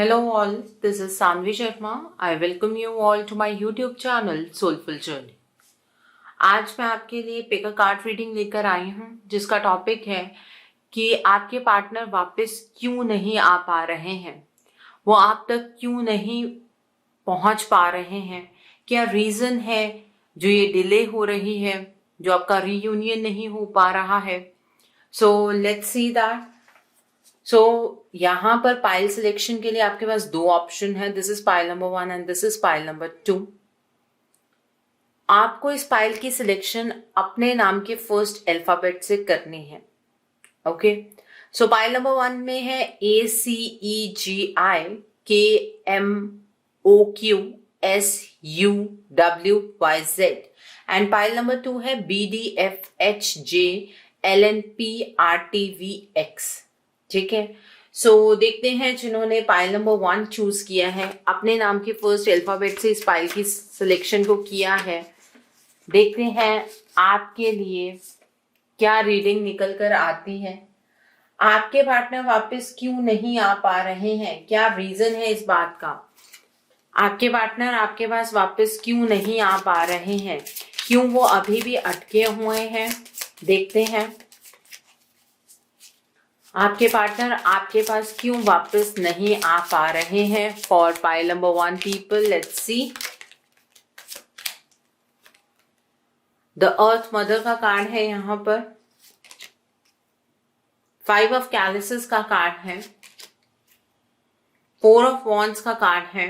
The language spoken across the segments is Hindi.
Hello all, this is Sanvi Sharma. I welcome you all to my YouTube channel Soulful Journey. आज मैं आपके लिए पिक अ कार्ड रीडिंग लेकर आई हूँ जिसका टॉपिक है कि आपके पार्टनर वापस क्यों नहीं आ पा रहे हैं, वो आप तक क्यों नहीं पहुंच पा रहे हैं, क्या रीजन है जो ये डिले हो रही है, जो आपका रीयूनियन नहीं हो पा रहा है. So let's see that. सो यहाँ पर पाइल सिलेक्शन के लिए आपके पास दो ऑप्शन है. This is pile number 1 and this is pile number 2. आपको इस पाइल की सिलेक्शन अपने नाम के फर्स्ट अल्फाबेट से करनी है. ओके, सो पाइल नंबर 1 में है ACEGIKMOQSUWYZ एंड पाइल नंबर 2 है BDFHJLNPRTVX. ठीक है, सो देखते हैं जिन्होंने पाइल नंबर 1 चूज किया है, अपने नाम के फर्स्ट अल्फाबेट से इस पाइल की सिलेक्शन को किया है. देखते हैं आपके लिए क्या रीडिंग निकल कर आती है. आपके पार्टनर वापस क्यों नहीं आ पा रहे हैं, क्या रीजन है इस बात का. आपके पार्टनर आपके पास वापस क्यों नहीं आ पा रहे हैं, क्यों वो अभी भी अटके हुए हैं. देखते हैं आपके पार्टनर आपके पास क्यों वापस नहीं आ पा रहे हैं. For pile number 1 people, let's see. The earth mother का कार्ड है यहाँ पर. 5 ऑफ कैलिसेस का कार्ड है. 4 ऑफ वॉन्ड्स का कार्ड है.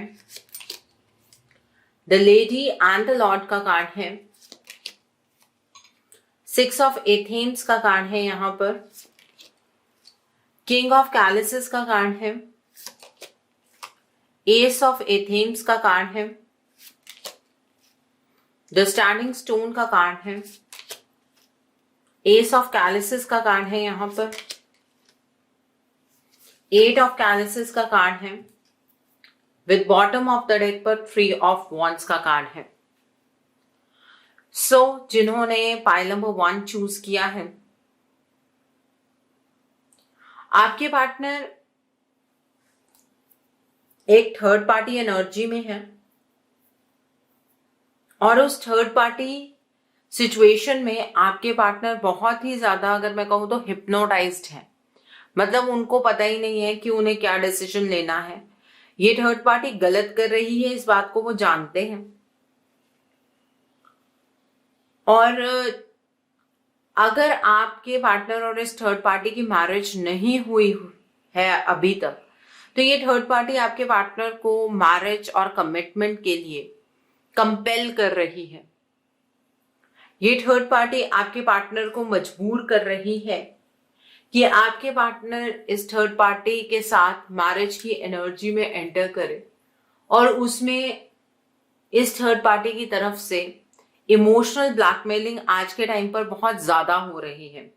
The lady and the Lord का कार्ड है. 6 ऑफ एथेम्स का कार्ड है यहाँ पर. किंग ऑफ कैलिसेस का कार्ड है. एस ऑफ एथेम्स का कार्ड है. द स्टैंडिंग स्टोन का कार्ड है. एस ऑफ कैलिसेस का कार्ड है यहाँ पर. 8 ऑफ कैलिसेस का कार्ड है. With bottom of the deck पर 3 ऑफ वॉन्ड्स का कार्ड है. सो जिन्होंने पाइल नंबर 1 चूज किया है, आपके पार्टनर एक थर्ड पार्टी एनर्जी में है और उस थर्ड पार्टी सिचुएशन में आपके पार्टनर बहुत ही ज्यादा, अगर मैं कहूं तो हिप्नोटाइज्ड है. मतलब उनको पता ही नहीं है कि उन्हें क्या डिसीजन लेना है. ये थर्ड पार्टी गलत कर रही है, इस बात को वो जानते हैं. और अगर आपके पार्टनर और इस थर्ड पार्टी की मैरिज नहीं हुई है अभी तक, तो ये थर्ड पार्टी आपके पार्टनर को मैरिज और कमिटमेंट के लिए कंपेल कर रही है. ये थर्ड पार्टी आपके पार्टनर को मजबूर कर रही है कि आपके पार्टनर इस थर्ड पार्टी के साथ मैरिज की एनर्जी में एंटर करे और उसमें इस थर्ड पार्टी की तरफ से इमोशनल ब्लैकमेलिंग आज के टाइम पर बहुत ज्यादा हो रही है.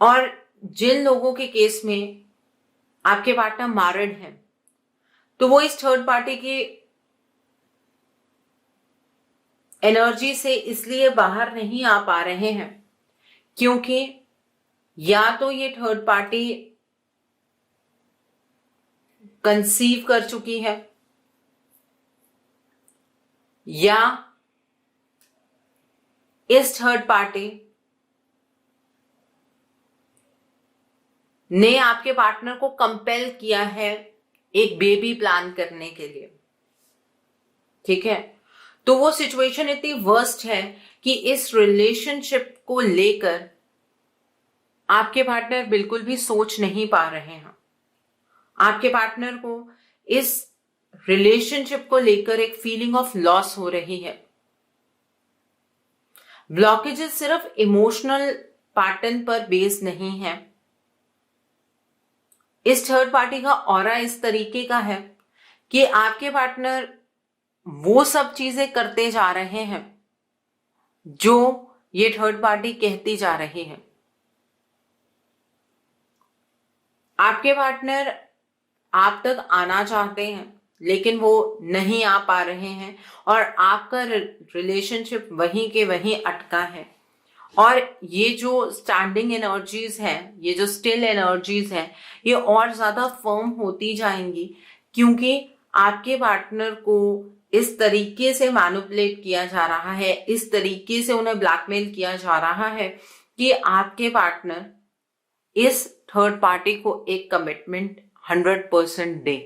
और जिन लोगों के केस में आपके पार्टनर मैरिड हैं, तो वो इस थर्ड पार्टी की एनर्जी से इसलिए बाहर नहीं आ पा रहे हैं क्योंकि या तो ये थर्ड पार्टी कंसीव कर चुकी है या इस थर्ड पार्टी ने आपके पार्टनर को कंपेल किया है एक बेबी प्लान करने के लिए. ठीक है, तो वो सिचुएशन इतनी वर्स्ट है कि इस रिलेशनशिप को लेकर आपके पार्टनर बिल्कुल भी सोच नहीं पा रहे हैं. आपके पार्टनर को इस रिलेशनशिप को लेकर एक फीलिंग ऑफ लॉस हो रही है. ब्लॉकेजेस सिर्फ इमोशनल पैटर्न पर बेस्ड नहीं है. इस थर्ड पार्टी का ऑरा इस तरीके का है कि आपके पार्टनर वो सब चीजें करते जा रहे हैं जो ये थर्ड पार्टी कहती जा रही है. आपके पार्टनर आप तक आना चाहते हैं लेकिन वो नहीं आ पा रहे हैं और आपका रिलेशनशिप वहीं के वहीं अटका है. और ये जो स्टैंडिंग एनर्जीज हैं, ये जो स्टिल एनर्जीज हैं, ये और ज्यादा फर्म होती जाएंगी, क्योंकि आपके पार्टनर को इस तरीके से मैनिपुलेट किया जा रहा है, इस तरीके से उन्हें ब्लैकमेल किया जा रहा है कि आपके पार्टनर इस थर्ड पार्टी को एक कमिटमेंट 100% दे।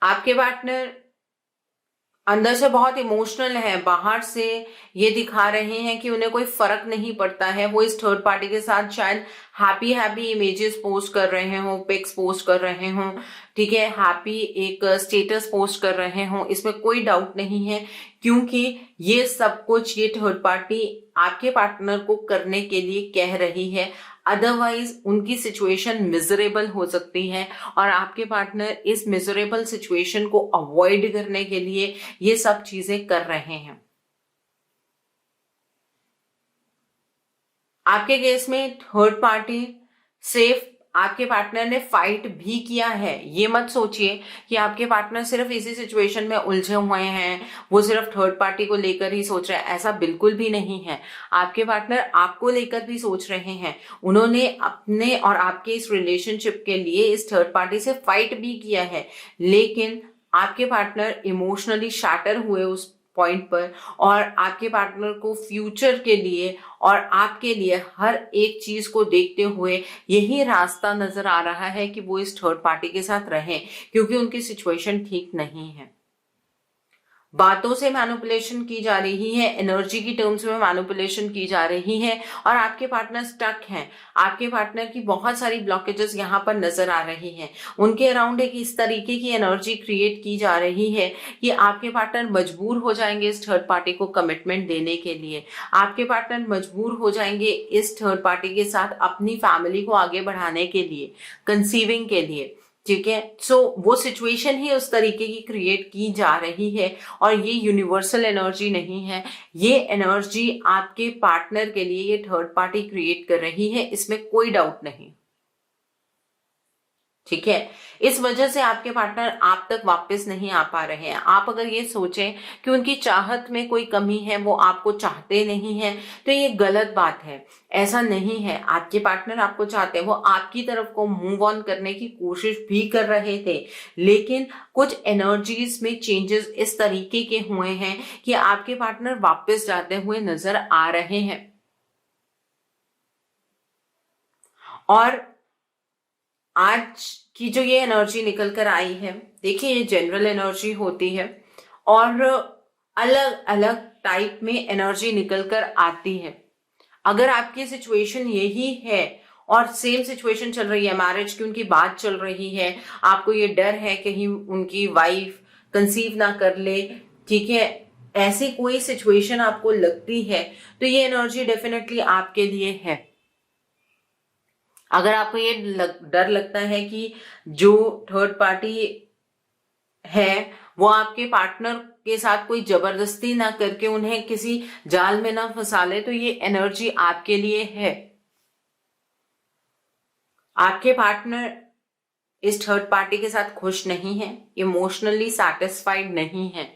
आपके पार्टनर अंदर से बहुत इमोशनल है, बाहर से ये दिखा रहे हैं कि उन्हें कोई फर्क नहीं पड़ता है। वो इस थर्ड पार्टी के साथ शायद हैप्पी हैप्पी इमेजेस पोस्ट कर रहे हो, पिक्स पोस्ट कर रहे हो, ठीक है, हैप्पी एक स्टेटस पोस्ट कर रहे हो, इसमें कोई डाउट नहीं है, क्योंकि ये सब कुछ ये थर्ड पार्टी आपके पार्टनर को करने के लिए कह रही है। अदरवाइज उनकी सिचुएशन मिजरेबल हो सकती है और आपके पार्टनर इस मिजरेबल सिचुएशन को अवॉइड करने के लिए ये सब चीजें कर रहे हैं। आपके केस में थर्ड पार्टी सिर्फ आपके पार्टनर ने फाइट भी किया है। ये मत सोचिए कि आपके पार्टनर सिर्फ इसी सिचुएशन में उलझे हुए हैं, वो सिर्फ थर्ड पार्टी को लेकर ही सोच रहे हैं, ऐसा बिल्कुल भी नहीं है। आपके पार्टनर आपको लेकर भी सोच रहे हैं। उन्होंने अपने और आपके इस रिलेशनशिप के लिए इस थर्ड पार्टी से फाइट भी किया है, लेकिन आपके पार्टनर इमोशनली शैटर हुए उस पॉइंट पर, और आपके पार्टनर को फ्यूचर के लिए और आपके लिए हर एक चीज को देखते हुए यही रास्ता नजर आ रहा है कि वो इस थर्ड पार्टी के साथ रहें, क्योंकि उनकी सिचुएशन ठीक नहीं है। बातों से मैनिपुलेशन की जा रही है, एनर्जी की टर्म्स में मैनिपुलेशन की जा रही है, और आपके पार्टनर स्टक हैं। आपके पार्टनर की बहुत सारी ब्लॉकेजेस यहाँ पर नजर आ रही हैं। उनके अराउंड एक इस तरीके की एनर्जी क्रिएट की जा रही है कि आपके पार्टनर मजबूर हो जाएंगे इस थर्ड पार्टी को कमिटमेंट देने के लिए। आपके पार्टनर मजबूर हो जाएंगे इस थर्ड पार्टी के साथ अपनी फैमिली को आगे बढ़ाने के लिए, कंसीविंग के लिए, ठीक है। सो वो सिचुएशन ही उस तरीके की क्रिएट की जा रही है, और ये यूनिवर्सल एनर्जी नहीं है, ये एनर्जी आपके पार्टनर के लिए ये थर्ड पार्टी क्रिएट कर रही है, इसमें कोई डाउट नहीं, ठीक है। इस वजह से आपके पार्टनर आप तक वापस नहीं आ पा रहे हैं। आप अगर ये सोचें कि उनकी चाहत में कोई कमी है, वो आपको चाहते नहीं है, तो ये गलत बात है। ऐसा नहीं है, आपके पार्टनर आपको चाहते हैं, वो आपकी तरफ को मूव ऑन करने की कोशिश भी कर रहे थे, लेकिन कुछ एनर्जीज में चेंजेस इस तरीके के हुए हैं कि आपके पार्टनर वापस जाते हुए नजर आ रहे हैं। और आज की जो ये एनर्जी निकल कर आई है, देखिए ये जनरल एनर्जी होती है और अलग अलग टाइप में एनर्जी निकल कर आती है। अगर आपकी सिचुएशन यही है और सेम सिचुएशन चल रही है, मैरिज की उनकी बात चल रही है, आपको ये डर है कहीं उनकी वाइफ कंसीव ना कर ले, ठीक है, ऐसी कोई सिचुएशन आपको लगती है, तो ये एनर्जी डेफिनेटली आपके लिए है। अगर आपको ये डर लगता है कि जो थर्ड पार्टी है वो आपके पार्टनर के साथ कोई जबरदस्ती ना करके उन्हें किसी जाल में ना फंसा ले, तो ये एनर्जी आपके लिए है। आपके पार्टनर इस थर्ड पार्टी के साथ खुश नहीं है, इमोशनली सैटिस्फाइड नहीं है,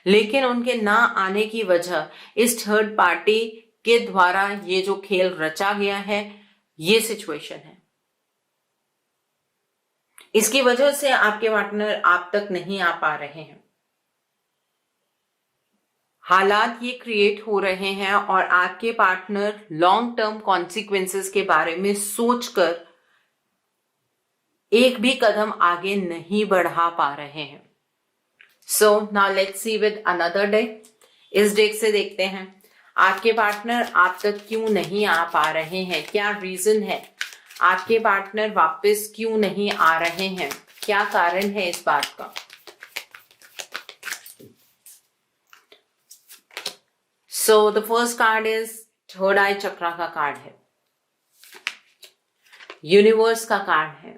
लेकिन उनके ना आने की वजह इस थर्ड पार्टी के द्वारा ये जो खेल रचा गया है, ये सिचुएशन है। इसकी वजह से आपके पार्टनर आप तक नहीं आ पा रहे हैं। हालात ये क्रिएट हो रहे हैं और आपके पार्टनर लॉन्ग टर्म कॉन्सिक्वेंसेस के बारे में सोचकर एक भी कदम आगे नहीं बढ़ा पा रहे हैं। So now let's see with another deck. इस डेक से देखते हैं आपके पार्टनर आप तक क्यों नहीं आ पा रहे हैं, क्या रीजन है, आपके पार्टनर वापस क्यों नहीं आ रहे हैं, क्या कारण है इस बात का। So the first card is third eye chakra का कार्ड है, यूनिवर्स का कार्ड है।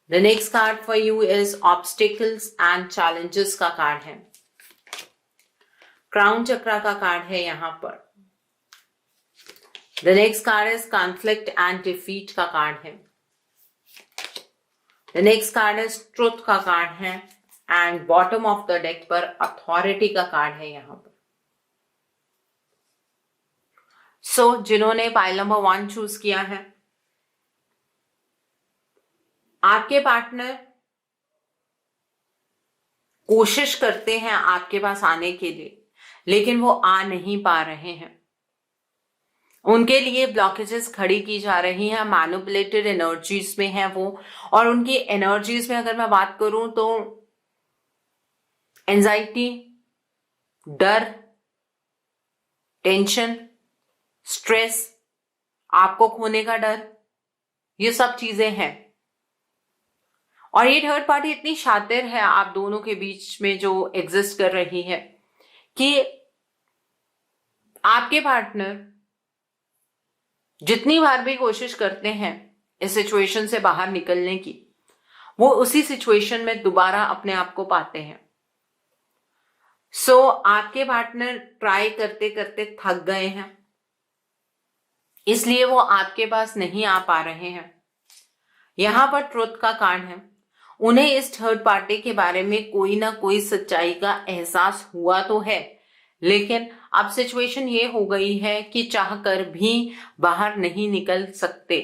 The next card for you is obstacles and challenges का कार्ड है, क्राउन चक्रा का कार्ड है यहां पर। The next card is conflict and defeat का कार्ड है। The next card is truth का कार्ड है and bottom of the deck पर अथॉरिटी का कार्ड है यहां पर। सो जिन्होंने पाइल नंबर 1 चूज किया है, आपके पार्टनर कोशिश करते हैं आपके पास आने के लिए, लेकिन वो आ नहीं पा रहे हैं। उनके लिए ब्लॉकेजेस खड़ी की जा रही हैं, मैनिपुलेटेड एनर्जीज में है वो। और उनकी एनर्जीज में अगर मैं बात करूं तो एंजाइटी, डर, टेंशन, स्ट्रेस, आपको खोने का डर, ये सब चीजें हैं। और ये थर्ड पार्टी इतनी शातिर है आप दोनों के बीच में जो एग्जिस्ट कर रही है कि आपके पार्टनर जितनी बार भी कोशिश करते हैं इस सिचुएशन से बाहर निकलने की, वो उसी सिचुएशन में दोबारा अपने आप को पाते हैं। सो आपके पार्टनर ट्राई करते करते थक गए हैं, इसलिए वो आपके पास नहीं आ पा रहे हैं। यहां पर ट्रुथ का कार्ड है। उन्हें इस थर्ड पार्टी के बारे में कोई ना कोई सच्चाई का एहसास हुआ तो है, लेकिन अब सिचुएशन ये हो गई है कि चाहकर भी बाहर नहीं निकल सकते,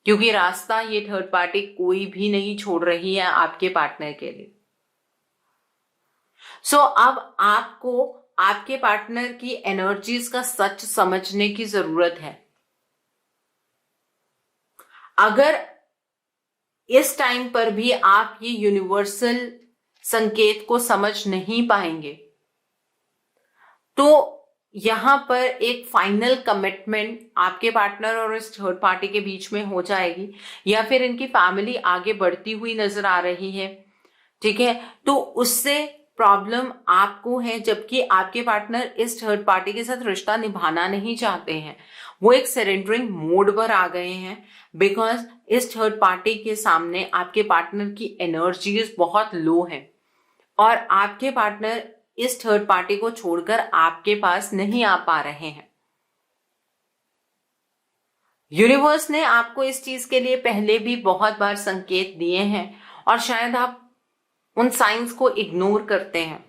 क्योंकि रास्ता ये थर्ड पार्टी कोई भी नहीं छोड़ रही है आपके पार्टनर के लिए। सो अब आपको आपके पार्टनर की एनर्जीज का सच समझने की जरूरत है। अगर इस टाइम पर भी आप ये यूनिवर्सल संकेत को समझ नहीं पाएंगे, तो यहां पर एक फाइनल कमिटमेंट आपके पार्टनर और इस थर्ड पार्टी के बीच में हो जाएगी, या फिर इनकी फैमिली आगे बढ़ती हुई नजर आ रही है। ठीक है, तो उससे प्रॉब्लम आपको है, जबकि आपके पार्टनर इस थर्ड पार्टी के साथ रिश्ता निभाना नहीं चाहते हैं। वो एक सरेंडरिंग मोड पर आ गए हैं, बिकॉज इस थर्ड पार्टी के सामने आपके पार्टनर की एनर्जीज बहुत लो है और आपके पार्टनर इस थर्ड पार्टी को छोड़कर आपके पास नहीं आ पा रहे हैं। यूनिवर्स ने आपको इस चीज के लिए पहले भी बहुत बार संकेत दिए हैं और शायद आप उन साइंस को इग्नोर करते हैं।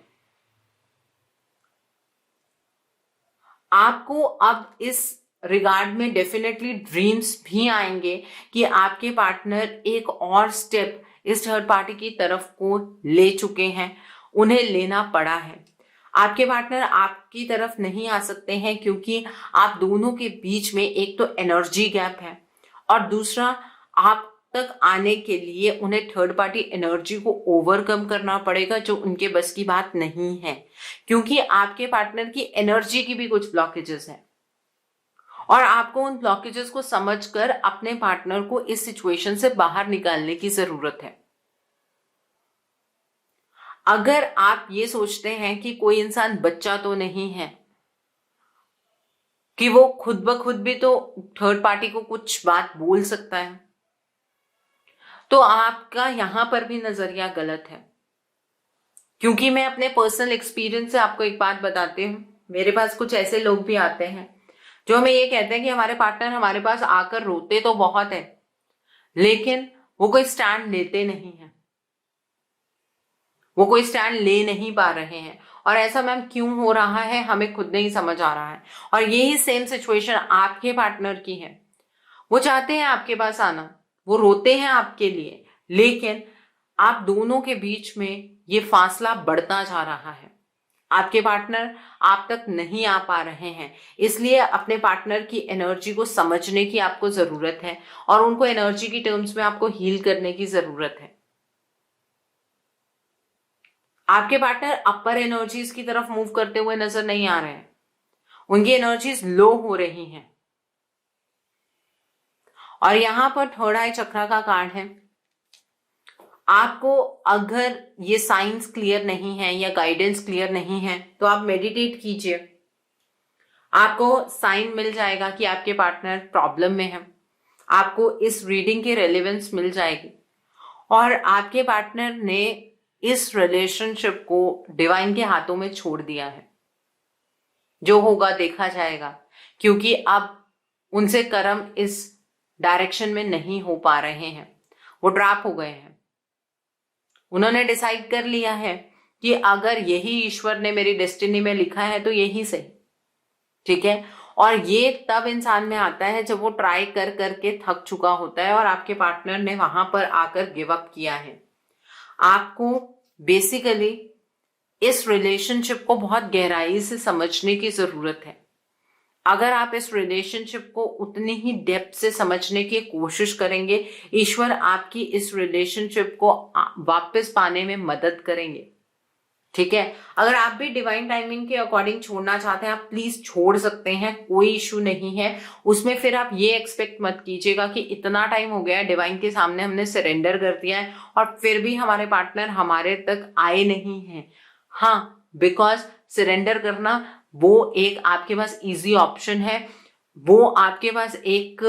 आपको अब इस रिगार्ड में डेफिनेटली ड्रीम्स भी आएंगे कि आपके पार्टनर एक और स्टेप इस थर्ड पार्टी की तरफ को ले चुके हैं, उन्हें लेना पड़ा है। आपके पार्टनर आपकी तरफ नहीं आ सकते हैं क्योंकि आप दोनों के बीच में एक तो एनर्जी गैप है और दूसरा आप तक आने के लिए उन्हें थर्ड पार्टी एनर्जी को ओवरकम करना पड़ेगा, जो उनके बस की बात नहीं है, क्योंकि आपके पार्टनर की एनर्जी की भी कुछ ब्लॉकेजेस हैं और आपको उन ब्लॉकेजेस को समझकर अपने पार्टनर को इस सिचुएशन से बाहर निकालने की जरूरत है। अगर आप ये सोचते हैं कि कोई इंसान बच्चा तो नहीं है कि वो खुद ब खुद भी तो थर्ड पार्टी को कुछ बात बोल सकता है, तो आपका यहां पर भी नजरिया गलत है। क्योंकि मैं अपने पर्सनल एक्सपीरियंस से आपको एक बात बताती हूँ। मेरे पास कुछ ऐसे लोग भी आते हैं जो हमें ये कहते हैं कि हमारे पार्टनर हमारे पास आकर रोते तो बहुत है, लेकिन वो कोई स्टैंड लेते नहीं है, वो कोई स्टैंड ले नहीं पा रहे हैं। और ऐसा मैम क्यों हो रहा है हमें खुद नहीं समझ आ रहा है। और यही सेम सिचुएशन आपके पार्टनर की है। वो चाहते हैं आपके पास आना, वो रोते हैं आपके लिए, लेकिन आप दोनों के बीच में ये फासला बढ़ता जा रहा है। आपके पार्टनर आप तक नहीं आ पा रहे हैं, इसलिए अपने पार्टनर की एनर्जी को समझने की आपको जरूरत है और उनको एनर्जी की टर्म्स में आपको हील करने की जरूरत है। आपके पार्टनर अपर एनर्जीज की तरफ मूव करते हुए नजर नहीं आ रहे हैं, उनकी एनर्जीज लो हो रही हैं। और यहां पर थर्ड आई चक्रा का कार्ड है। आपको अगर ये साइंस क्लियर नहीं है या गाइडेंस क्लियर नहीं है तो आप मेडिटेट कीजिए, आपको साइन मिल जाएगा कि आपके पार्टनर प्रॉब्लम में है। आपको इस रीडिंग की रेलेवेंस मिल जाएगी और आपके पार्टनर ने इस रिलेशनशिप को डिवाइन के हाथों में छोड़ दिया है। जो होगा देखा जाएगा, क्योंकि अब उनसे कर्म इस डायरेक्शन में नहीं हो पा रहे हैं, वो ड्रॉप हो गए हैं। उन्होंने डिसाइड कर लिया है कि अगर यही ईश्वर ने मेरी डेस्टिनी में लिखा है तो यही सही, ठीक है। और ये तब इंसान में आता है जब वो ट्राई कर करके थक चुका होता है और आपके पार्टनर ने वहां पर आकर गिव अप किया है। आपको बेसिकली इस रिलेशनशिप को बहुत गहराई से समझने की जरूरत है। अगर आप इस रिलेशनशिप को उतनी ही डेप्थ से समझने की कोशिश करेंगे, ईश्वर आपकी इस रिलेशनशिप को वापस पाने में मदद करेंगे, ठीक है। अगर आप भी डिवाइन टाइमिंग के अकॉर्डिंग छोड़ना चाहते हैं, आप प्लीज छोड़ सकते हैं, कोई इशू नहीं है उसमें। फिर आप ये एक्सपेक्ट मत कीजिएगा कि इतना टाइम हो गया डिवाइन के सामने हमने सरेंडर कर दिया है और फिर भी हमारे पार्टनर हमारे तक आए नहीं हैं। हाँ, बिकॉज सरेंडर करना वो एक आपके पास इजी ऑप्शन है, वो आपके पास एक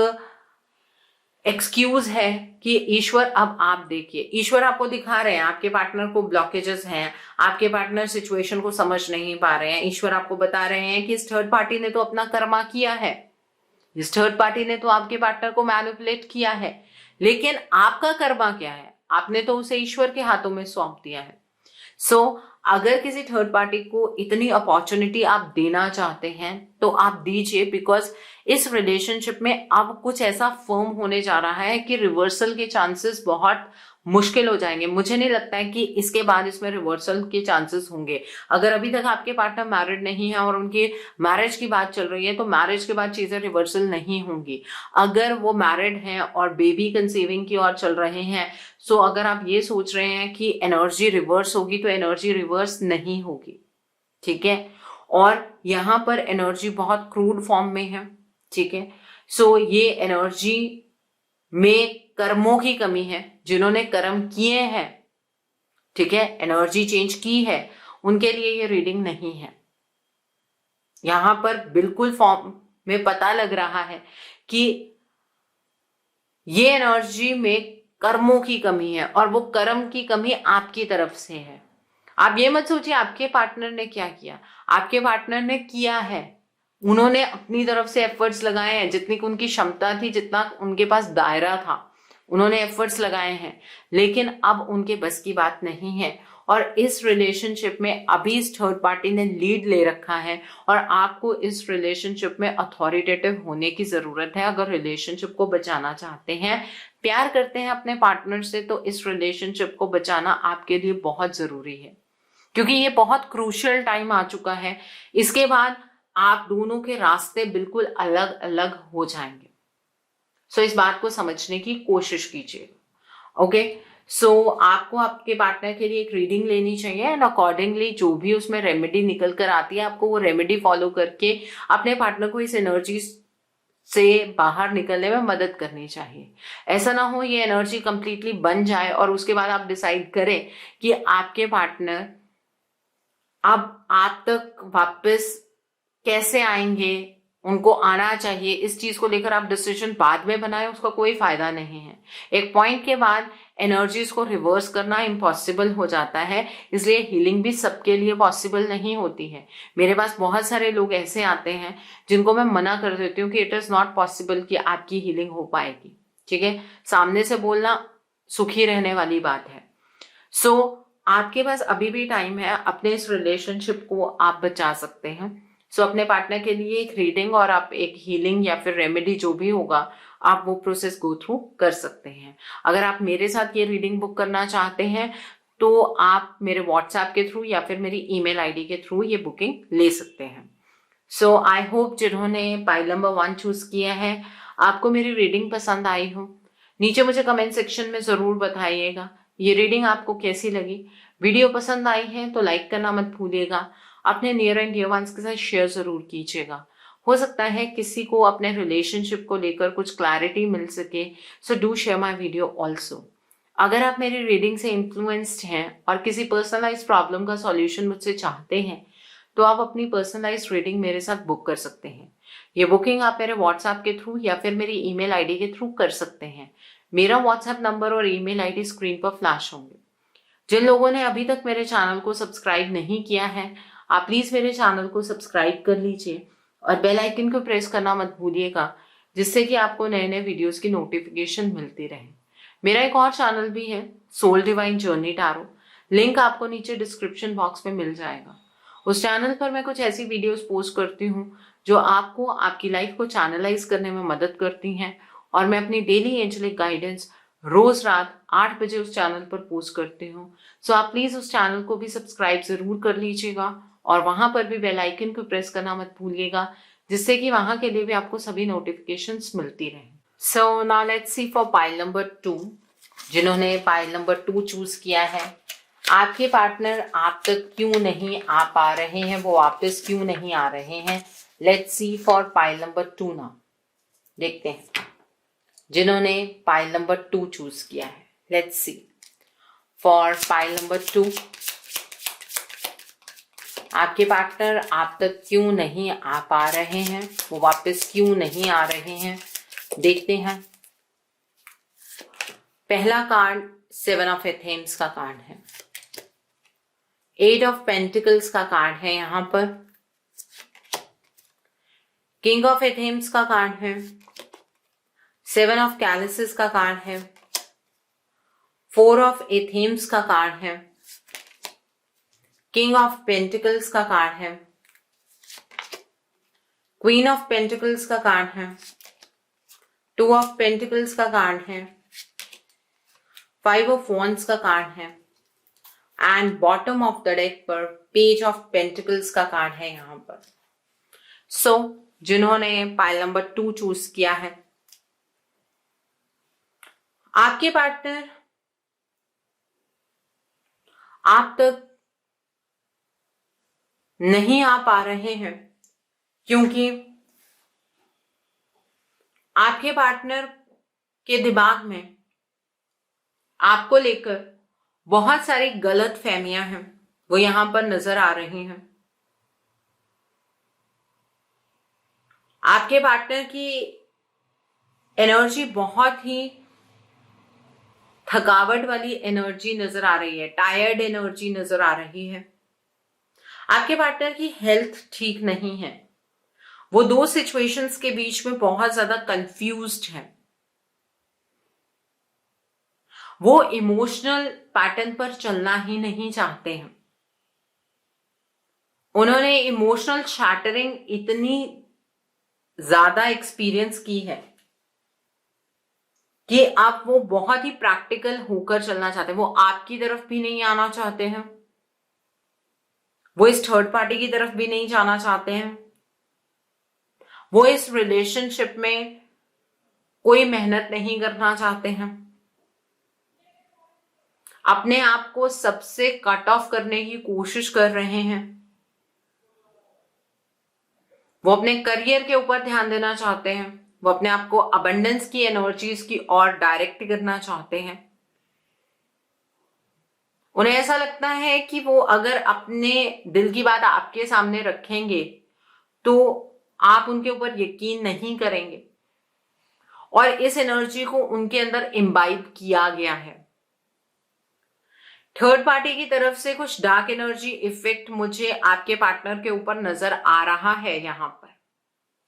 एक्सक्यूज है कि ईश्वर अब आप देखिए, ईश्वर आपको दिखा रहे हैं आपके पार्टनर को ब्लॉकेजेस हैं, आपके पार्टनर सिचुएशन को समझ नहीं पा रहे हैं। ईश्वर आपको बता रहे हैं कि इस थर्ड पार्टी ने तो अपना कर्मा किया है, इस थर्ड पार्टी ने तो आपके पार्टनर को मैनिपुलेट किया है, लेकिन आपका कर्मा क्या है? आपने तो उसे ईश्वर के हाथों में सौंप दिया है। सो अगर किसी थर्ड पार्टी को इतनी अपॉर्चुनिटी आप देना चाहते हैं तो आप दीजिए, बिकॉज इस रिलेशनशिप में अब कुछ ऐसा फर्म होने जा रहा है कि रिवर्सल के चांसेस बहुत मुश्किल हो जाएंगे। मुझे नहीं लगता है कि इसके बाद इसमें रिवर्सल के चांसेस होंगे। अगर अभी तक आपके पार्टनर मैरिड नहीं है और उनकी मैरिज की बात चल रही है तो मैरिज के बाद चीजें रिवर्सल नहीं होंगी। अगर वो मैरिड हैं और बेबी कंसीविंग की ओर चल रहे हैं, सो अगर आप ये सोच रहे हैं कि एनर्जी रिवर्स होगी तो एनर्जी रिवर्स नहीं होगी, ठीक है। और यहाँ पर एनर्जी बहुत क्रूड फॉर्म में है, ठीक है। सो ये एनर्जी में कर्मों की कमी है, जिन्होंने कर्म किए हैं, ठीक है, एनर्जी चेंज की है, उनके लिए ये रीडिंग नहीं है। यहां पर बिल्कुल फॉर्म में पता लग रहा है कि ये एनर्जी में कर्मों की कमी है और वो कर्म की कमी आपकी तरफ से है। आप ये मत सोचिए आपके पार्टनर ने क्या किया, आपके पार्टनर ने किया है, उन्होंने अपनी तरफ से एफर्ट्स लगाए हैं, जितनी उनकी क्षमता थी, जितना उनके पास दायरा था, उन्होंने एफर्ट्स लगाए हैं, लेकिन अब उनके बस की बात नहीं है। और इस रिलेशनशिप में अभी इस थर्ड पार्टी ने लीड ले रखा है और आपको इस रिलेशनशिप में अथॉरिटेटिव होने की जरूरत है। अगर रिलेशनशिप को बचाना चाहते हैं, प्यार करते हैं अपने पार्टनर से, तो इस रिलेशनशिप को बचाना आपके लिए बहुत जरूरी है, क्योंकि ये बहुत क्रूशियल टाइम आ चुका है। इसके बाद आप दोनों के रास्ते बिल्कुल अलग अलग हो जाएंगे। सो इस बात को समझने की कोशिश कीजिए, ओके। सो आपको आपके पार्टनर के लिए एक रीडिंग लेनी चाहिए एंड अकॉर्डिंगली जो भी उसमें रेमेडी निकल कर आती है, आपको वो रेमेडी फॉलो करके अपने पार्टनर को इस एनर्जी से बाहर निकलने में मदद करनी चाहिए। ऐसा ना हो ये एनर्जी कंप्लीटली बन जाए और उसके बाद आप डिसाइड करें कि आपके पार्टनर अब आप तक वापस कैसे आएंगे, उनको आना चाहिए, इस चीज को लेकर आप डिसीजन बाद में बनाएं, उसका कोई फायदा नहीं है। एक पॉइंट के बाद एनर्जीज को रिवर्स करना इम्पॉसिबल हो जाता है, इसलिए हीलिंग भी सबके लिए पॉसिबल नहीं होती है। मेरे पास बहुत सारे लोग ऐसे आते हैं जिनको मैं मना कर देती हूँ कि इट इज नॉट पॉसिबल कि आपकी हीलिंग हो पाएगी, ठीक है। सामने से बोलना सुखी रहने वाली बात है। सो आपके पास अभी भी टाइम है, अपने इस रिलेशनशिप को आप बचा सकते हैं। सो अपने पार्टनर के लिए एक रीडिंग और आप एक हीलिंग या फिर रेमेडी जो भी होगा आप वो प्रोसेस गो थ्रू कर सकते हैं। अगर आप मेरे साथ ये रीडिंग बुक करना चाहते हैं तो आप मेरे व्हाट्सएप के थ्रू या फिर मेरी ईमेल आईडी के थ्रू ये बुकिंग ले सकते हैं। सो आई होप जिन्होंने पाइल नंबर 1 चूज किया है आपको मेरी रीडिंग पसंद आई हो। नीचे मुझे कमेंट सेक्शन में जरूर बताइएगा ये रीडिंग आपको कैसी लगी। वीडियो पसंद आई है तो लाइक करना मत भूलिएगा, अपने नियर एंड डियर वंस के साथ शेयर जरूर कीजिएगा। हो सकता है किसी को अपने रिलेशनशिप को लेकर कुछ क्लैरिटी मिल सके, so do share my video also. अगर आप मेरी रीडिंग से इन्फ्लुएंस्ड हैं और किसी पर्सनलाइज प्रॉब्लम का सॉल्यूशन मुझसे चाहते हैं तो आप अपनी पर्सनलाइज रीडिंग मेरे साथ बुक कर सकते हैं। ये बुकिंग आप मेरे व्हाट्सएप के थ्रू या फिर मेरी ईमेल आईडी के थ्रू कर सकते हैं। मेरा व्हाट्सएप नंबर और ईमेल आईडी स्क्रीन पर फ्लैश होंगे। जिन लोगों ने अभी तक मेरे चैनल को सब्सक्राइब नहीं किया है आप प्लीज मेरे चैनल को सब्सक्राइब कर लीजिए और बेल आइकन को प्रेस करना मत भूलिएगा, जिससे कि आपको नए नए वीडियोस की नोटिफिकेशन मिलती रहे। मेरा एक और चैनल भी है, soul divine journey tarot, link आपको नीचे डिस्क्रिप्शन बॉक्स में मिल जाएगा। उस चैनल पर मैं कुछ ऐसी वीडियोस पोस्ट करती हूँ जो आपको आपकी लाइफ को चैनलाइज करने में मदद करती हैं, और मैं अपनी डेली एंजेलिक गाइडेंस रोज रात 8 बजे उस चैनल पर पोस्ट करती हूँ। सो आप प्लीज उस चैनल को भी सब्सक्राइब जरूर कर लीजिएगा, और वहां पर भी बेल आइकन को प्रेस करना मत भूलिएगा, जिससे कि वहां के लिए भी आपको सभी नोटिफिकेशंस मिलती रहें। So now let's see for pile number 2। जिन्होंने पाइल नंबर 2 चूज किया है, आपके पार्टनर आप तक क्यों नहीं आ पा रहे हैं, वो वापस क्यों नहीं आ रहे हैं। Let's see for pile number 2 now. देखते हैं जिन्होंने पाइल नंबर 2 चूज किया है। Let's see for pile number 2, आपके पार्टनर आप तक क्यों नहीं आ पा रहे हैं, वो वापस क्यों नहीं आ रहे हैं। देखते हैं। पहला कार्ड 7 ऑफ एथेम्स का कार्ड है, 8 ऑफ पेंटिकल्स का कार्ड है, यहां पर किंग ऑफ एथेम्स का कार्ड है, 7 ऑफ कैलिसेस का कार्ड है, 4 ऑफ एथेम्स का कार्ड है, किंग ऑफ पेंटिकल्स का कार्ड है, क्वीन ऑफ पेंटिकल्स का कार्ड है, 2 ऑफ पेंटिकल्स का कार्ड है, 5 ऑफ वॉन्ड्स का कार्ड है, and bottom of the deck पर पेज ऑफ पेंटिकल्स का कार्ड है यहां पर। सो जिन्होंने पाइल नंबर 2 चूज किया है, आपके पार्टनर आप तक नहीं आ पा रहे हैं, क्योंकि आपके पार्टनर के दिमाग में आपको लेकर बहुत सारी गलत फहमियां हैं, वो यहां पर नजर आ रही हैं। आपके पार्टनर की एनर्जी बहुत ही थकावट वाली एनर्जी नजर आ रही है, टायर्ड एनर्जी नजर आ रही है। आपके पार्टनर की हेल्थ ठीक नहीं है, वो 2 सिचुएशंस के बीच में बहुत ज्यादा कंफ्यूज्ड है। वो इमोशनल पैटर्न पर चलना ही नहीं चाहते हैं। उन्होंने इमोशनल शैटरिंग इतनी ज्यादा एक्सपीरियंस की है कि आप वो बहुत ही प्रैक्टिकल होकर चलना चाहते हैं। वो आपकी तरफ भी नहीं आना चाहते हैं, वो इस थर्ड पार्टी की तरफ भी नहीं जाना चाहते हैं, वो इस रिलेशनशिप में कोई मेहनत नहीं करना चाहते हैं, अपने आप को सबसे कट ऑफ करने की कोशिश कर रहे हैं। वो अपने करियर के ऊपर ध्यान देना चाहते हैं, वो अपने आप को अबंडेंस की एनर्जीज की ओर डायरेक्ट करना चाहते हैं। उन्हें ऐसा लगता है कि वो अगर अपने दिल की बात आपके सामने रखेंगे तो आप उनके ऊपर यकीन नहीं करेंगे, और इस एनर्जी को उनके अंदर इम्बाइब किया गया है। थर्ड पार्टी की तरफ से कुछ डार्क एनर्जी इफेक्ट मुझे आपके पार्टनर के ऊपर नजर आ रहा है यहां पर।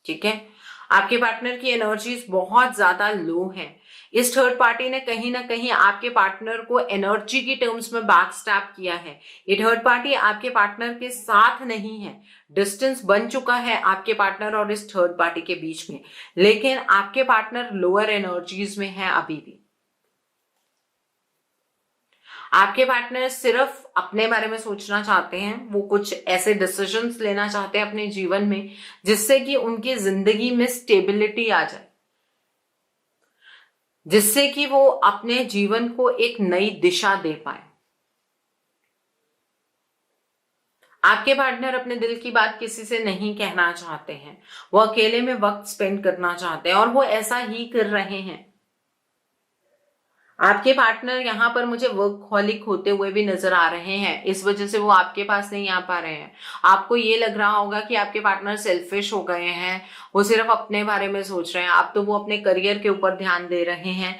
ठीक है, आपके पार्टनर की एनर्जीज बहुत ज्यादा लो है। इस थर्ड पार्टी ने कहीं ना कहीं आपके पार्टनर को एनर्जी की टर्म्स में बैकस्टैप किया है। ये थर्ड पार्टी आपके पार्टनर के साथ नहीं है, डिस्टेंस बन चुका है आपके पार्टनर और इस थर्ड पार्टी के बीच में, लेकिन आपके पार्टनर लोअर एनर्जीज में है अभी भी। आपके पार्टनर सिर्फ अपने बारे में सोचना चाहते हैं, वो कुछ ऐसे डिसीजंस लेना चाहते हैं अपने जीवन में जिससे कि उनकी जिंदगी में स्टेबिलिटी आ जाए, जिससे कि वो अपने जीवन को एक नई दिशा दे पाए। आपके पार्टनर अपने दिल की बात किसी से नहीं कहना चाहते हैं, वो अकेले में वक्त स्पेंड करना चाहते हैं, और वो ऐसा ही कर रहे हैं। आपके पार्टनर यहाँ पर मुझे वर्कहॉलिक होते हुए भी नजर आ रहे हैं, इस वजह से वो आपके पास नहीं आ पा रहे हैं। आपको ये लग रहा होगा कि आपके पार्टनर सेल्फिश हो गए हैं, वो सिर्फ अपने बारे में सोच रहे हैं। आप तो वो अपने करियर के ऊपर ध्यान दे रहे हैं।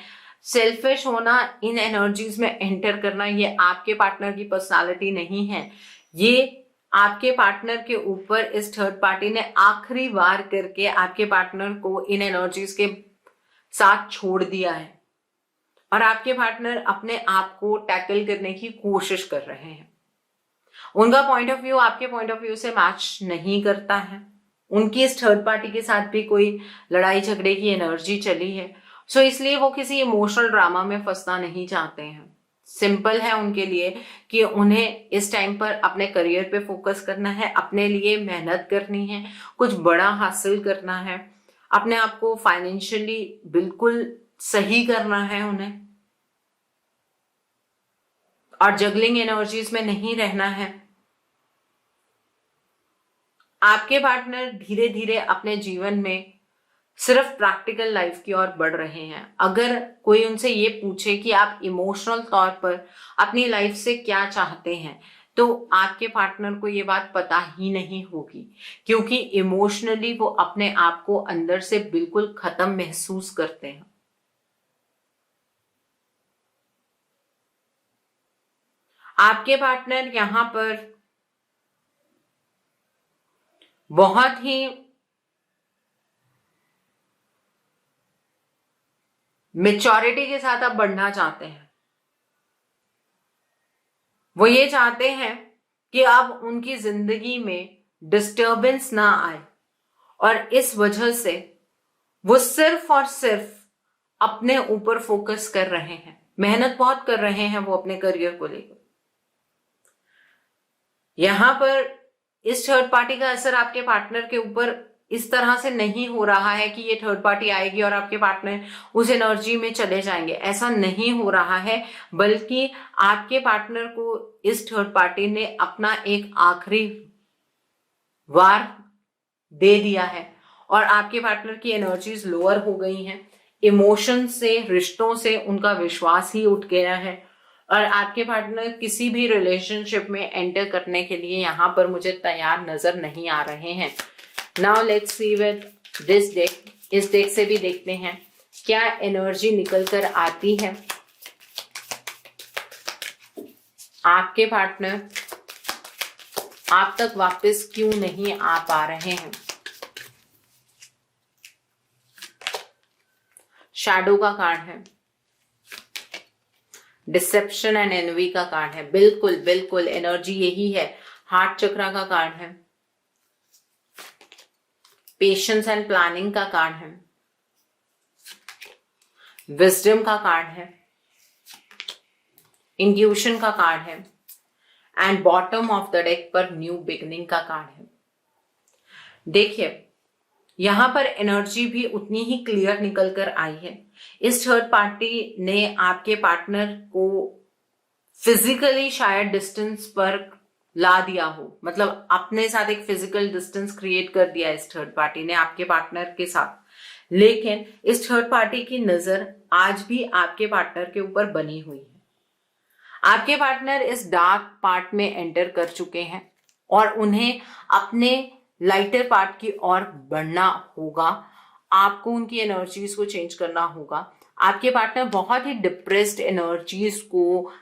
सेल्फिश होना, इन एनर्जीज में एंटर करना, ये आपके पार्टनर की पर्सनालिटी नहीं है। ये आपके पार्टनर के ऊपर इस थर्ड पार्टी ने आखिरी बार करके आपके पार्टनर को इन एनर्जीज के साथ छोड़ दिया है। और आपके पार्टनर अपने आप को टैकल करने की कोशिश कर रहे हैं। उनका पॉइंट ऑफ व्यू आपके पॉइंट ऑफ व्यू से मैच नहीं करता है। उनकी इस थर्ड पार्टी के साथ भी कोई लड़ाई झगड़े की एनर्जी चली है। सो इसलिए वो किसी इमोशनल ड्रामा में फंसना नहीं चाहते हैं। सिंपल है उनके लिए कि उन्हें इस टाइम पर अपने करियर पे फोकस करना है, अपने लिए मेहनत करनी है, कुछ बड़ा हासिल करना है, अपने आप को फाइनेंशियली बिल्कुल सही करना है उन्हें, और जगलिंग एनर्जीज में नहीं रहना है। आपके पार्टनर धीरे धीरे अपने जीवन में सिर्फ प्रैक्टिकल लाइफ की ओर बढ़ रहे हैं। अगर कोई उनसे ये पूछे कि आप इमोशनल तौर पर अपनी लाइफ से क्या चाहते हैं, तो आपके पार्टनर को ये बात पता ही नहीं होगी, क्योंकि इमोशनली वो अपने आप को अंदर से बिल्कुल खत्म महसूस करते हैं। आपके पार्टनर यहां पर बहुत ही मेच्योरिटी के साथ अब बढ़ना चाहते हैं। वो ये चाहते हैं कि अब उनकी जिंदगी में डिस्टरबेंस ना आए, और इस वजह से वो सिर्फ और सिर्फ अपने ऊपर फोकस कर रहे हैं। मेहनत बहुत कर रहे हैं वो अपने करियर को लेकर। यहां पर इस थर्ड पार्टी का असर आपके पार्टनर के ऊपर इस तरह से नहीं हो रहा है कि ये थर्ड पार्टी आएगी और आपके पार्टनर उस एनर्जी में चले जाएंगे। ऐसा नहीं हो रहा है, बल्कि आपके पार्टनर को इस थर्ड पार्टी ने अपना एक आखिरी वार दे दिया है, और आपके पार्टनर की एनर्जीज लोअर हो गई हैं। इमोशन से, रिश्तों से उनका विश्वास ही उठ गया है, और आपके पार्टनर किसी भी रिलेशनशिप में एंटर करने के लिए यहाँ पर मुझे तैयार नजर नहीं आ रहे हैं। Now let's see with this deck. इस डेक से भी देखते हैं क्या एनर्जी निकल कर आती है। आपके पार्टनर आप तक वापस क्यों नहीं आ पा रहे हैं। शैडो का कार्ड है, डिसेप्शन एंड एनवी का कार्ड है। बिल्कुल बिल्कुल एनर्जी यही है। हार्ट चक्रा का कार्ड है, पेशेंस एंड प्लानिंग का कार्ड है, विजडम का कार्ड है, इंट्यूशन का कार्ड है, and bottom of the deck पर न्यू बिगनिंग का कार्ड है। देखिए यहां पर एनर्जी भी उतनी ही क्लियर निकल कर आई है। इस थर्ड पार्टी ने आपके पार्टनर को फिजिकली शायद डिस्टेंस पर ला दिया हो, मतलब अपने साथ एक फिजिकल डिस्टेंस क्रिएट कर दिया इस थर्ड पार्टी ने आपके पार्टनर के साथ। लेकिन इस थर्ड पार्टी की नजर आज भी आपके पार्टनर के ऊपर बनी हुई है। आपके पार्टनर इस डार्क पार्ट में एंटर कर चुके हैं, और उन्हें अपने लाइटर पार्ट की ओर बढ़ना होगा। आपको उनकी एनर्जीज को चेंज करना होगा। आपके पार्टनर बहुत ही डिप्रेस्ड एनर्जीज को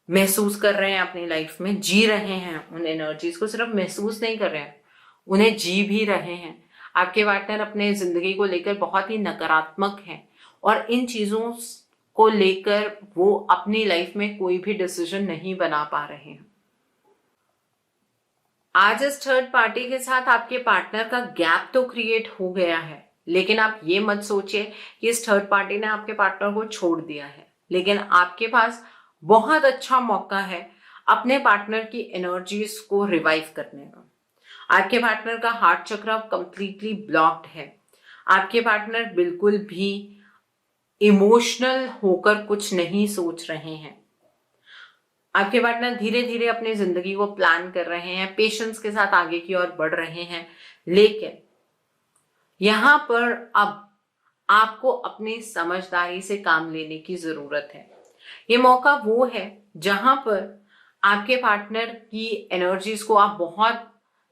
महसूस कर रहे हैं अपनी लाइफ में, जी रहे हैं उन एनर्जीज को, सिर्फ महसूस नहीं कर रहे हैं, उन्हें जी भी रहे हैं। आपके पार्टनर अपने जिंदगी को लेकर बहुत ही नकारात्मक हैं, और इन चीजों को लेकर वो अपनी लाइफ में कोई भी डिसीजन नहीं बना पा रहे हैं। आज इस थर्ड पार्टी के साथ आपके पार्टनर का गैप तो क्रिएट हो गया है, लेकिन आप ये मत सोचिए कि इस थर्ड पार्टी ने आपके पार्टनर को छोड़ दिया है। लेकिन आपके पास बहुत अच्छा मौका है अपने पार्टनर की एनर्जीज को रिवाइव करने का। आपके पार्टनर का हार्ट चक्र कंप्लीटली ब्लॉक्ड है। आपके पार्टनर बिल्कुल भी इमोशनल होकर कुछ नहीं सोच रहे हैं। आपके पार्टनर धीरे धीरे अपनी जिंदगी को प्लान कर रहे हैं, पेशेंस के साथ आगे की ओर बढ़ रहे हैं। लेकिन यहां पर अब आपको अपनी समझदारी से काम लेने की जरूरत है। ये मौका वो है जहां पर आपके पार्टनर की एनर्जीज को आप बहुत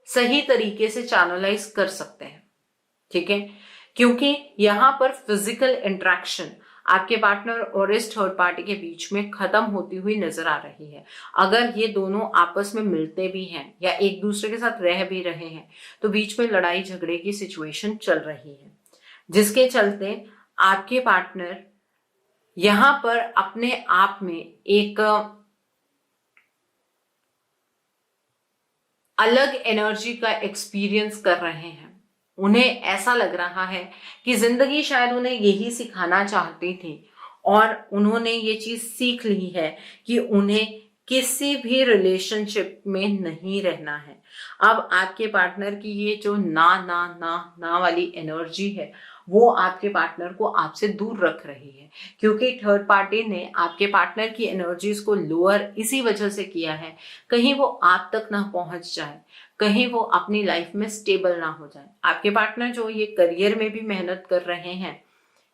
सही तरीके से चैनलाइज कर सकते हैं, ठीक है, क्योंकि यहां पर फिजिकल इंटरेक्शन आपके पार्टनर और इस थर्ड पार्टी के बीच में खत्म होती हुई नजर आ रही है। अगर ये दोनों आपस में मिलते भी हैं या एक दूसरे के साथ रह भी रहे हैं, तो बीच में लड़ाई झगड़े की सिचुएशन चल रही है, जिसके चलते आपके पार्टनर यहाँ पर अपने आप में एक अलग एनर्जी का एक्सपीरियंस कर रहे हैं। उन्हें ऐसा लग रहा है कि जिंदगी शायद उन्हें यही सिखाना चाहती थी और उन्होंने ये चीज सीख ली है कि उन्हें किसी भी रिलेशनशिप में नहीं रहना है। अब आपके पार्टनर की ये जो ना ना ना ना वाली एनर्जी है वो आपके पार्टनर को आपसे दूर रख रही है, क्योंकि थर्ड पार्टी ने आपके पार्टनर की एनर्जीज को लोअर इसी वजह से किया है, कहीं वो आप तक ना पहुंच जाए, कहीं वो अपनी लाइफ में स्टेबल ना हो जाए। आपके पार्टनर जो ये करियर में भी मेहनत कर रहे हैं,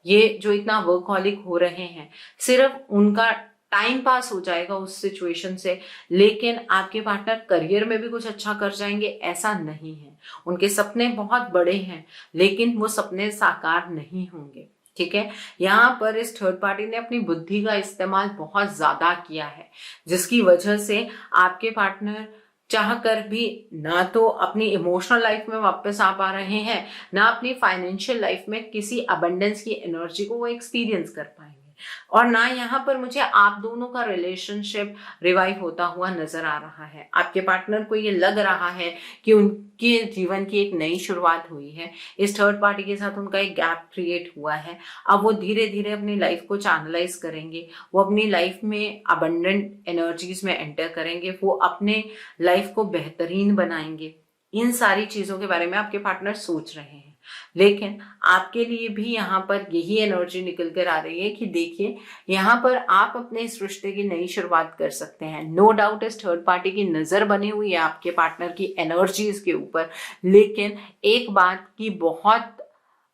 ये जो इतना वर्कहॉलिक हो रहे हैं, सिर्फ उनका टाइम पास हो जाएगा उस सिचुएशन से, लेकिन आपके पार्टनर करियर में भी कुछ अच्छा कर जाएंगे ऐसा नहीं है। उनके सपने बहुत बड़े हैं लेकिन वो सपने साकार नहीं होंगे। ठीक है, यहाँ पर इस थर्ड पार्टी ने अपनी बुद्धि का इस्तेमाल बहुत ज्यादा किया है, जिसकी वजह से आपके पार्टनर चाह कर भी ना तो अपनी इमोशनल लाइफ में वापस आ पा रहे हैं, ना अपनी फाइनेंशियल लाइफ में किसी अबंडेंस की एनर्जी को वो एक्सपीरियंस कर पाएंगे, और ना यहाँ पर मुझे आप दोनों का रिलेशनशिप रिवाइव होता हुआ नजर आ रहा है। आपके पार्टनर को ये लग रहा है कि उनके जीवन की एक नई शुरुआत हुई है, इस थर्ड पार्टी के साथ उनका एक गैप क्रिएट हुआ है। अब वो धीरे धीरे अपनी लाइफ को चैनलाइज करेंगे, वो अपनी लाइफ में अबंडेंट एनर्जीज में एंटर करेंगे, वो अपने लाइफ को बेहतरीन बनाएंगे। इन सारी चीजों के बारे में आपके पार्टनर सोच रहे हैं, लेकिन आपके लिए भी यहाँ पर यही एनर्जी निकल कर आ रही है कि देखिए, यहाँ पर आप अपने इस रिश्ते की नई शुरुआत कर सकते हैं। नो डाउट इस थर्ड पार्टी की नजर बनी हुई है आपके पार्टनर की एनर्जीज के ऊपर, लेकिन एक बात की बहुत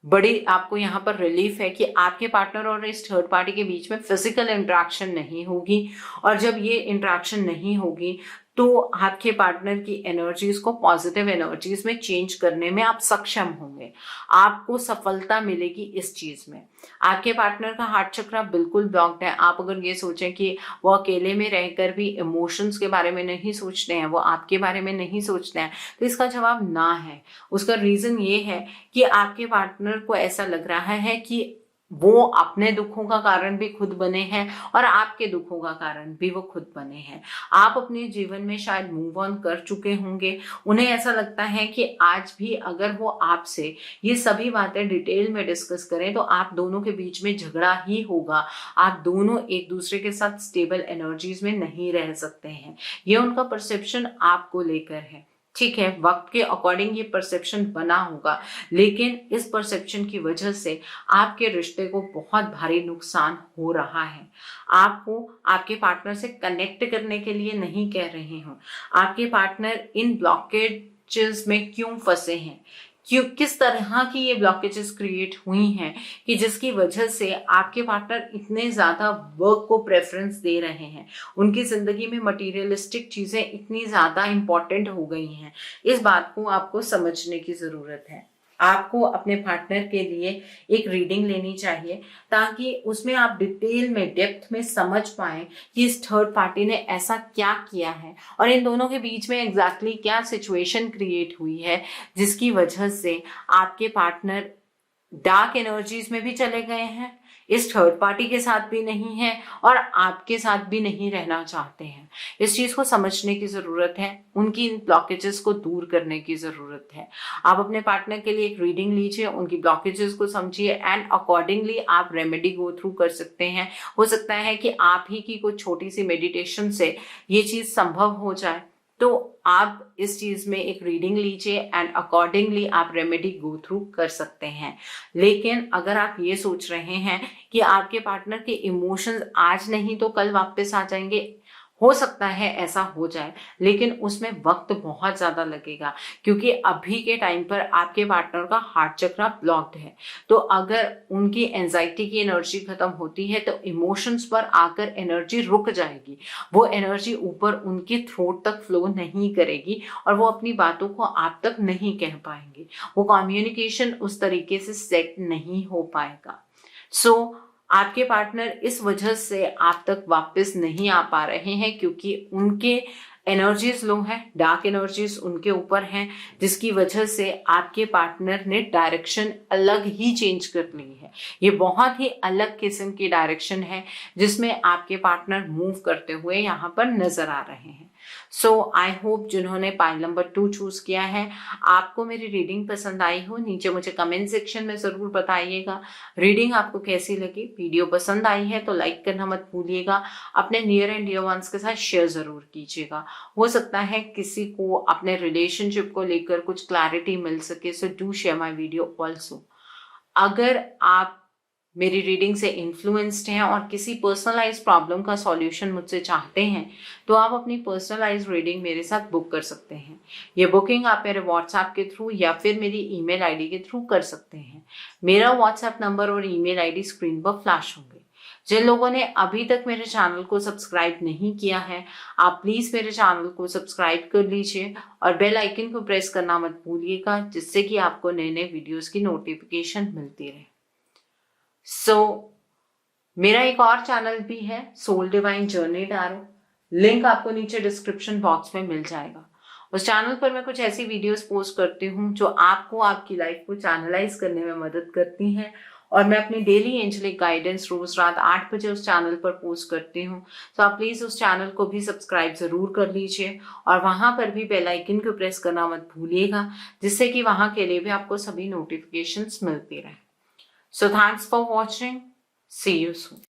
बड़ी आपको यहाँ पर रिलीफ है कि आपके पार्टनर और इस थर्ड पार्टी के बीच में फिजिकल इंटरेक्शन नहीं होगी, और जब ये इंटरेक्शन नहीं होगी तो आपके पार्टनर की एनर्जीज को पॉजिटिव एनर्जीज में चेंज करने में आप सक्षम होंगे। आपको सफलता मिलेगी इस चीज में। आपके पार्टनर का हार्ट चक्र बिल्कुल ब्लॉक्ड है। आप अगर ये सोचें कि वो अकेले में रहकर भी इमोशंस के बारे में नहीं सोचते हैं, वो आपके बारे में नहीं सोचते हैं, तो इसका जवाब ना है। उसका रीजन ये है कि आपके पार्टनर को ऐसा लग रहा है कि वो अपने दुखों का कारण भी खुद बने हैं और आपके दुखों का कारण भी वो खुद बने हैं। आप अपने जीवन में शायद मूव ऑन कर चुके होंगे। उन्हें ऐसा लगता है कि आज भी अगर वो आपसे ये सभी बातें डिटेल में डिस्कस करें तो आप दोनों के बीच में झगड़ा ही होगा। आप दोनों एक दूसरे के साथ स्टेबल एनर्जीज में नहीं रह सकते हैं। ये उनका परसेप्शन आपको लेकर है। ठीक है, वक्त के अकॉर्डिंग ये परसेप्शन बना होगा, लेकिन इस परसेप्शन की वजह से आपके रिश्ते को बहुत भारी नुकसान हो रहा है। आपको आपके पार्टनर से कनेक्ट करने के लिए नहीं कह रहे हूं। आपके पार्टनर इन ब्लॉकेजेस में क्यों फंसे हैं, क्यों, किस तरह की ये ब्लॉकेजेस क्रिएट हुई हैं कि जिसकी वजह से आपके पार्टनर इतने ज्यादा वर्क को प्रेफरेंस दे रहे हैं, उनकी जिंदगी में मटेरियलिस्टिक चीजें इतनी ज्यादा इंपॉर्टेंट हो गई हैं। इस बात को आपको समझने की जरूरत है। आपको अपने पार्टनर के लिए एक रीडिंग लेनी चाहिए ताकि उसमें आप डिटेल में, डेप्थ में समझ पाएं कि इस थर्ड पार्टी ने ऐसा क्या किया है और इन दोनों के बीच में एग्जैक्टली क्या सिचुएशन क्रिएट हुई है जिसकी वजह से आपके पार्टनर डार्क एनर्जीज में भी चले गए हैं, इस थर्ड पार्टी के साथ भी नहीं है और आपके साथ भी नहीं रहना चाहते हैं। इस चीज को समझने की जरूरत है, उनकी इन ब्लॉकेजेस को दूर करने की जरूरत है। आप अपने पार्टनर के लिए एक रीडिंग लीजिए, उनकी ब्लॉकेजेस को समझिए एंड अकॉर्डिंगली आप रेमेडी गो थ्रू कर सकते हैं। हो सकता है कि आप ही की कुछ छोटी सी मेडिटेशन से ये चीज संभव हो जाए, तो आप इस चीज में एक रीडिंग लीजिए एंड अकॉर्डिंगली आप रेमेडी गो थ्रू कर सकते हैं। लेकिन अगर आप ये सोच रहे हैं कि आपके पार्टनर के इमोशंस आज नहीं तो कल वापस आ जाएंगे, हो सकता है ऐसा हो जाए, लेकिन उसमें वक्त बहुत ज्यादा लगेगा, क्योंकि अभी के टाइम पर आपके पार्टनर का हार्ट चक्र ब्लॉक्ड है। तो अगर उनकी एंजाइटी की एनर्जी खत्म होती है तो इमोशंस पर आकर एनर्जी रुक जाएगी, वो एनर्जी ऊपर उनके थ्रोट तक फ्लो नहीं करेगी और वो अपनी बातों को आप तक नहीं कह पाएंगे। वो कम्युनिकेशन उस तरीके से सेट नहीं हो पाएगा। आपके पार्टनर इस वजह से आप तक वापस नहीं आ पा रहे हैं क्योंकि उनके एनर्जीज लो है, डार्क एनर्जीज उनके ऊपर हैं, जिसकी वजह से आपके पार्टनर ने डायरेक्शन अलग ही चेंज कर ली है। ये बहुत ही अलग किस्म की डायरेक्शन है जिसमें आपके पार्टनर मूव करते हुए यहाँ पर नजर आ रहे हैं। सो आई होप जिन्होंने पाइल नंबर 2 चूज किया है, आपको मेरी रीडिंग पसंद आई हो। नीचे मुझे कमेंट सेक्शन में जरूर बताइएगा रीडिंग आपको कैसी लगी। वीडियो पसंद आई है तो लाइक करना मत भूलिएगा, अपने नियर एंड डियर वंस के साथ शेयर जरूर कीजिएगा। हो सकता है किसी को अपने रिलेशनशिप को लेकर कुछ क्लैरिटी मिल सके, so do share my video also. अगर आप मेरी रीडिंग से इन्फ्लुएंस्ड हैं और किसी पर्सनलाइज प्रॉब्लम का सॉल्यूशन मुझसे चाहते हैं तो आप अपनी पर्सनलाइज रीडिंग मेरे साथ बुक कर सकते हैं। ये बुकिंग आप मेरे व्हाट्सएप के थ्रू या फिर मेरी ईमेल आईडी के थ्रू कर सकते हैं। मेरा व्हाट्सएप नंबर और ईमेल आईडी स्क्रीन पर फ्लैश होंगे। जिन लोगों ने अभी तक मेरे चैनल को सब्सक्राइब नहीं किया है, आप प्लीज मेरे चैनल को सब्सक्राइब कर लीजिए और बेल आइकन को प्रेस करना मत भूलिएगा, जिससे कि आपको नए नए वीडियोस की नोटिफिकेशन मिलती रहे। मेरा एक और चैनल भी है, soul divine journey tarot, link आपको नीचे डिस्क्रिप्शन बॉक्स में मिल जाएगा। उस चैनल पर मैं कुछ ऐसी वीडियोस पोस्ट करती हूँ जो आपको आपकी लाइफ को चैनलाइज करने में मदद करती हैं, और मैं अपनी डेली एंजलिक गाइडेंस रोज रात 8 बजे उस चैनल पर पोस्ट करती हूँ। तो आप प्लीज उस चैनल को भी सब्सक्राइब जरूर कर लीजिए और वहां पर भी बेल आइकन को प्रेस करना मत भूलिएगा, जिससे कि वहां के लिए भी आपको सभी नोटिफिकेशंस मिलती रहे। So thanks for watching. See you soon.